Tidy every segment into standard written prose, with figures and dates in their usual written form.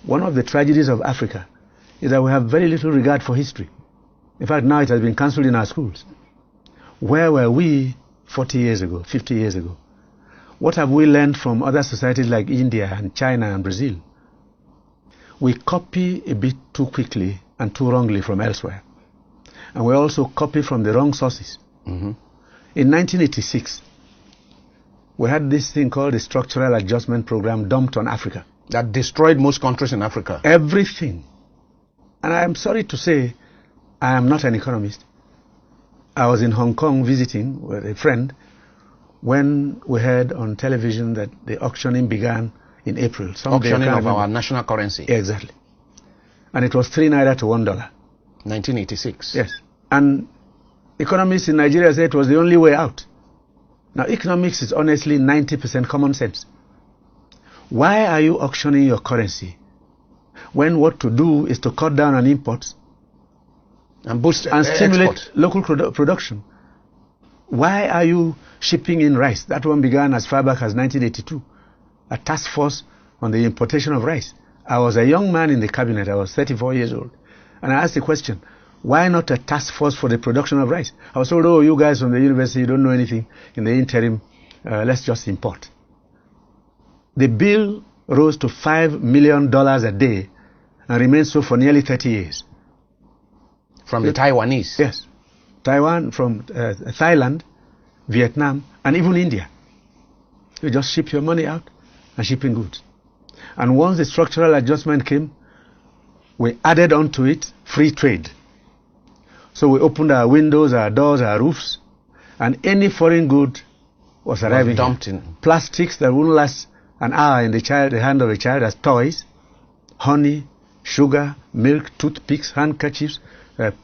One of the tragedies of Africa is that we have very little regard for history. In fact, now it has been cancelled in our schools. Where were we 40 years ago, 50 years ago? What have we learned from other societies like India and China and Brazil? We copy a bit too quickly and too wrongly from elsewhere. And we also copy from the wrong sources. Mm-hmm. In 1986, we had this thing called the Structural Adjustment Program dumped on Africa. That destroyed most countries in Africa. Everything. And I am sorry to say, I am not an economist. I was in Hong Kong visiting with a friend when we heard on television that the auctioning began in April. Auctioning of our national currency. Exactly. And it was 3 naira to $1. 1986. Yes. And economists in Nigeria said it was the only way out. Now, economics is honestly 90% common sense. Why are you auctioning your currency when what to do is to cut down on imports and boost and stimulate export. local production? Why are you shipping in rice? That one began as far back as 1982, a task force on the importation of rice. I was a young man in the cabinet. I was 34 years old. And I asked the question, why not a task force for the production of rice? I was told, oh, you guys from the university, you don't know anything. In the interim, let's just import. The bill rose to $5 million a day and remained so for nearly 30 years. From the Taiwanese? Yes. Taiwan, from Thailand, Vietnam, and even India. You just ship your money out and ship in goods. And once the structural adjustment came, we added onto it free trade. So we opened our windows, our doors, our roofs, and any foreign good was arriving. Dumped in. Plastics that wouldn't last an hour in the hand of a child as toys, honey, sugar, milk, toothpicks, handkerchiefs,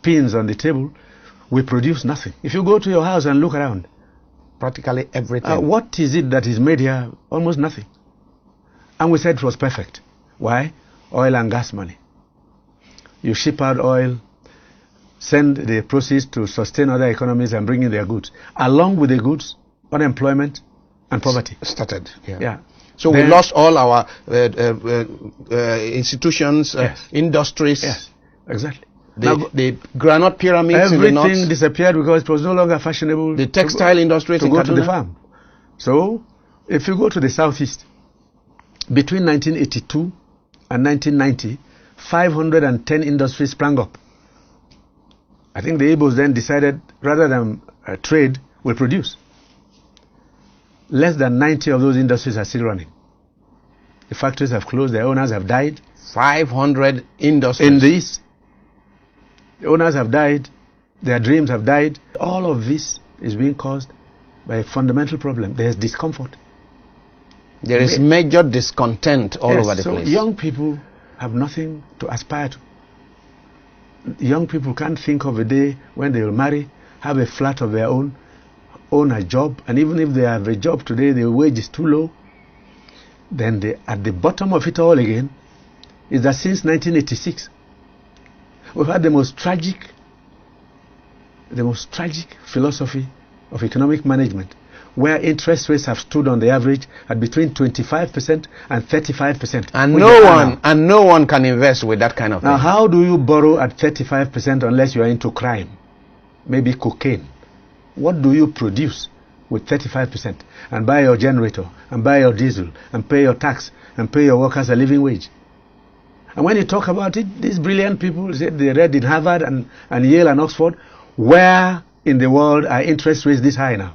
pins on the table. We produce nothing. If you go to your house and look around, practically everything. What is it that is made here? Almost nothing. And we said it was perfect. Why? Oil and gas money. You ship out oil, send the proceeds to sustain other economies and bring in their goods. Along with the goods, unemployment and poverty Started. Yeah. So then, we lost all our institutions, yes. Industries. Yes, exactly. The granite pyramids in the north. Everything disappeared because it was no longer fashionable. The textile industries to in go Kaduna. to the farm. So, if you go to the southeast, between 1982 and 1990, 510 industries sprang up. I think the Igbos then decided, rather than trade, we'll produce. Less than 90 of those industries are still running. The factories have closed, their owners have died. 500 industries. In the east, the owners have died, their dreams have died. All of this is being caused by a fundamental problem. There's discomfort. There is major discontent all over the place. So young people have nothing to aspire to. Young people can't think of a day when they will marry, have a flat of their own, own a job, and even if they have a job today, the wage is too low. Then at the bottom of it all again is that since 1986, we've had the most tragic philosophy of economic management, where interest rates have stood on the average at between 25% and 35%. And no one can invest with that kind of thing. Now, how do you borrow at 35% unless you are into crime? Maybe cocaine. What do you produce with 35%? And buy your generator, and buy your diesel, and pay your tax, and pay your workers a living wage. And when you talk about it, these brilliant people said they read in Harvard and Yale and Oxford. Where in the world are interest rates this high now?